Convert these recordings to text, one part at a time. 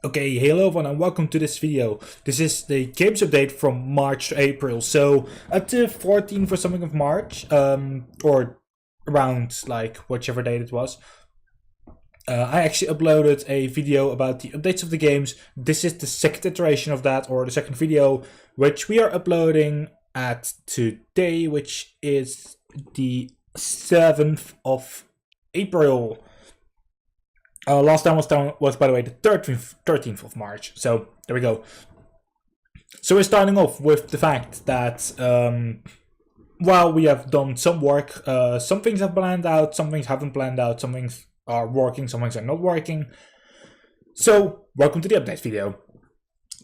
Okay, hello everyone and welcome to this video. This is the games update from March to April. So up to 14th or something of March, or around like whichever date it was. I actually uploaded a video about the updates of the games. This is the second iteration of that, or the second video, which we are uploading at today, which is the 7th of April. Last time was by the way the 13th of March. So there we go. So we're starting off with the fact that while we have done some work, some things have planned out, some things haven't planned out, some things are working, some things are not working. So welcome to the update video.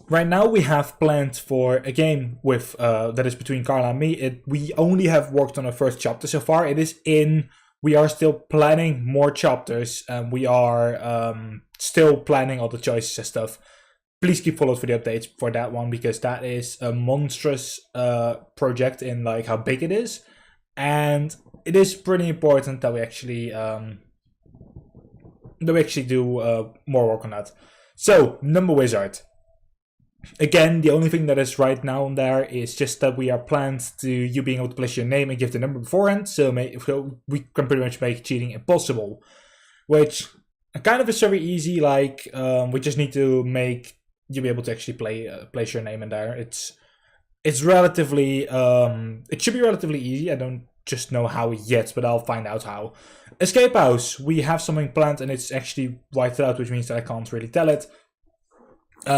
Right now we have planned for a game with that is between Carla and me. We only have worked on our first chapter so far. It is in. We are still planning more chapters, and we are still planning all the choices and stuff. Please keep followed for the updates for that one, because that is a monstrous project in like how big it is, and it is pretty important that we actually do more work on that. So, Number Wizard. Again, the only thing that is right now on there is just that we are planned to you being able to place your name and give the number beforehand, so we can pretty much make cheating impossible. Which kind of is very easy. Like we just need to make you be able to actually place your name in there. It's relatively it should be relatively easy. I don't just know how yet, but I'll find out how. Escape House. We have something planned, and it's actually whited out, which means that I can't really tell it.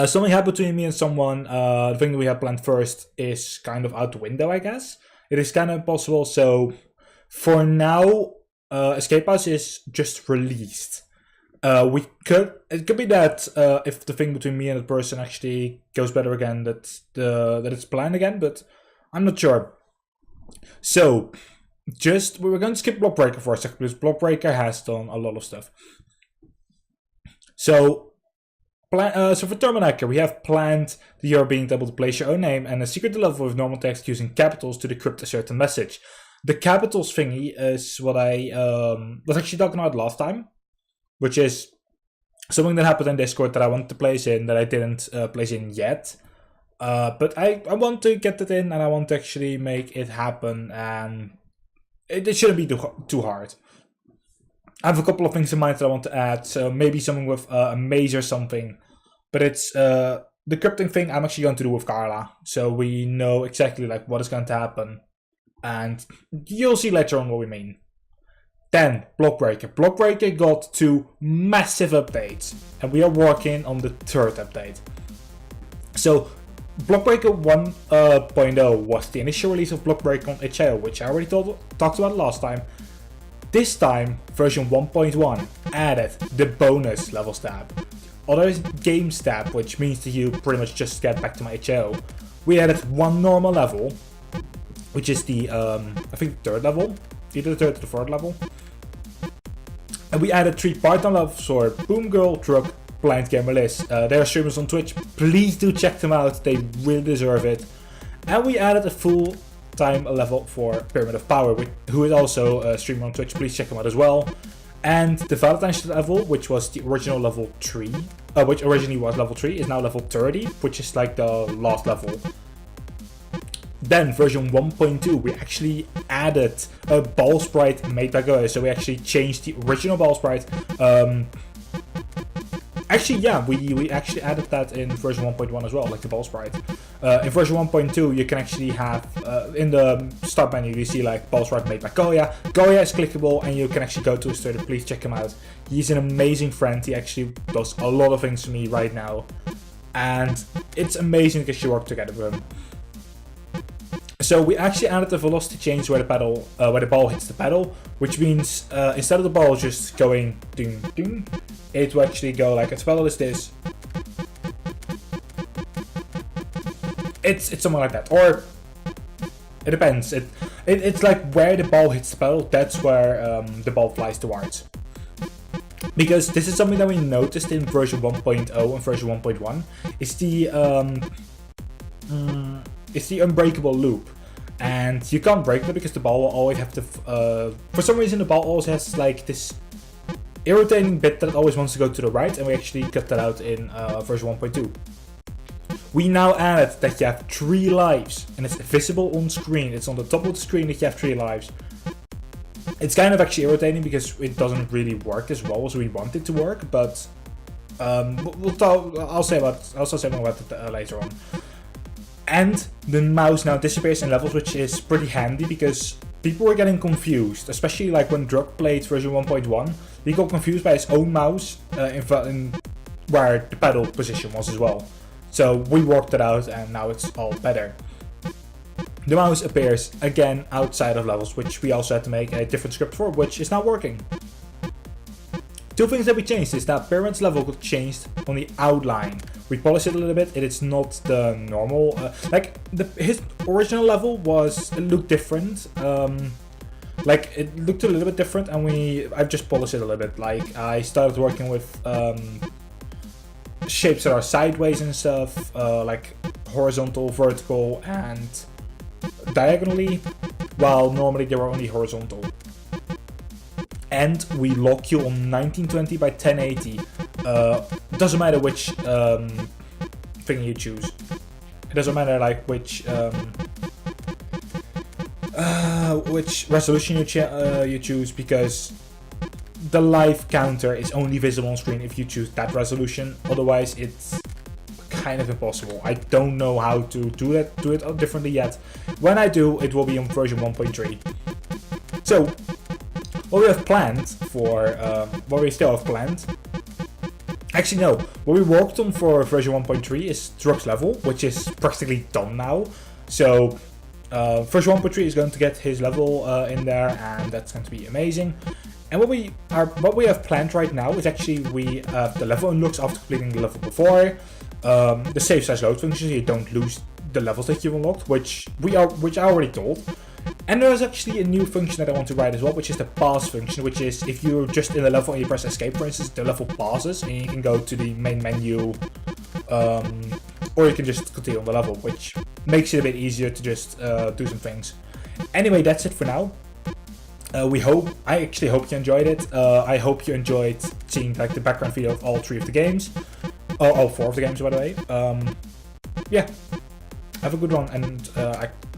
Something happened between me and someone. The thing that we had planned first is kind of out the window, I guess. It is kind of impossible, so for now, Escape House is just released. It could be that if the thing between me and the person actually goes better again, that it's planned again, but I'm not sure. So, we're going to skip Blockbreaker for a second, because Blockbreaker has done a lot of stuff. So for Terminator, we have planned that you're being able to place your own name and a secret level with normal text using capitals to decrypt a certain message. The capitals thingy is what I was actually talking about last time, which is something that happened in Discord that I wanted to place in that I didn't place in yet. But I want to get that in, and I want to actually make it happen, and it shouldn't be too hard. I have a couple of things in mind that I want to add, so maybe something with a maze or something. But it's the crypting thing I'm actually going to do with Carla, so we know exactly like what is going to happen, and you'll see later on what we mean. Then Blockbreaker. Blockbreaker got 2 massive updates, and we are working on the 3rd update. So Blockbreaker 1.0 was the initial release of Blockbreak on itch.io, which I already talked about last time. This time, version 1.1 added the bonus level stab. Other game stab, which means that you pretty much just get back to my itch.io. We added 1 normal level, which is the, I think, 3rd level. Either the 3rd or the 4th level. And we added 3 part-time levels for Boom Girl, Truck, Blind Gamer Liz. They are streamers on Twitch. Please do check them out. They really deserve it. And we added a full-time level for Pyramid of Power, who is also a streamer on Twitch. Please check him out as well. And the Valentine's level, which was the original level 3, which originally was level 3, is now level 30, which is like the last level. Then version 1.2, we actually added a ball sprite made by Goya, so we actually changed the original ball sprite. Actually, yeah, we actually added that in version 1.1 as well, like the ball sprite. In version 1.2, you can actually have, in the start menu, you see like ball sprite made by Goya. Goya is clickable, and you can actually go to his Twitter. Please check him out. He's an amazing friend. He actually does a lot of things for me right now, and it's amazing to actually work together with him. So we actually added the velocity change where the ball hits the pedal, which means instead of the ball just going ding ding, it will actually go like as well as this. It's something like that, or it depends. It's like where the ball hits the pedal, that's where the ball flies towards. Because this is something that we noticed in version 1.0 and version 1.1. It's the unbreakable loop, and you can't break it because the ball will always have to. For some reason, the ball always has like this irritating bit that always wants to go to the right, and we actually cut that out in version 1.2. We now added that you have 3 lives, and it's visible on screen. It's on the top of the screen that you have 3 lives. It's kind of actually irritating because it doesn't really work as well as we want it to work, but I'll say more about it later on. And the mouse now disappears in levels, which is pretty handy because people were getting confused, especially like when Dreaw played version 1.1. He got confused by his own mouse in where the pedal position was as well. So we worked it out and now it's all better. The mouse appears again outside of levels, which we also had to make a different script for, which is now working. 2 things that we changed is that Pyramid's level got changed on the outline. We polished it a little bit. It is not the normal, his original level looked different. Like it looked a little bit different, and I've just polished it a little bit. Like I started working with shapes that are sideways and stuff, like horizontal, vertical, and diagonally, while normally they were only horizontal. And we lock you on 1920 by 1080. Doesn't matter which thing you choose. It doesn't matter like which resolution you choose, because the live counter is only visible on screen if you choose that resolution. Otherwise, it's kind of impossible. I don't know how to do it differently yet. When I do, it will be on version 1.3. So, what we have planned for, what we still have planned. Actually, no. What we worked on for version 1.3 is Dreaw's level, which is practically done now. So, version 1.3 is going to get his level in there, and that's going to be amazing. And what we have planned right now is actually we have the level unlocks after completing the level before, the save slash load function, so you don't lose the levels that you've unlocked, which I already told. And there's actually a new function that I want to write as well, which is the pause function, which is if you're just in a level and you press escape, for instance, the level pauses and you can go to the main menu, or you can just continue on the level, which makes it a bit easier to just do some things. Anyway, that's it for now. I actually hope you enjoyed it. I hope you enjoyed seeing like the background video of all 3 of the games. All 4 of the games, by the way. Yeah. Have a good one, and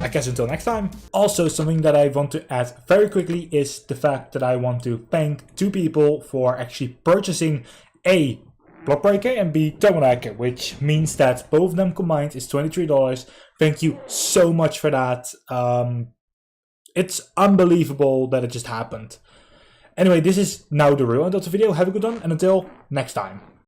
I guess until next time. Also, something that I want to add very quickly is the fact that I want to thank 2 people for actually purchasing A, Blockbreak, and B, Terminator, which means that both of them combined is $23. Thank you so much for that. It's unbelievable that it just happened. Anyway, this is now the real end of the video. Have a good one, and until next time.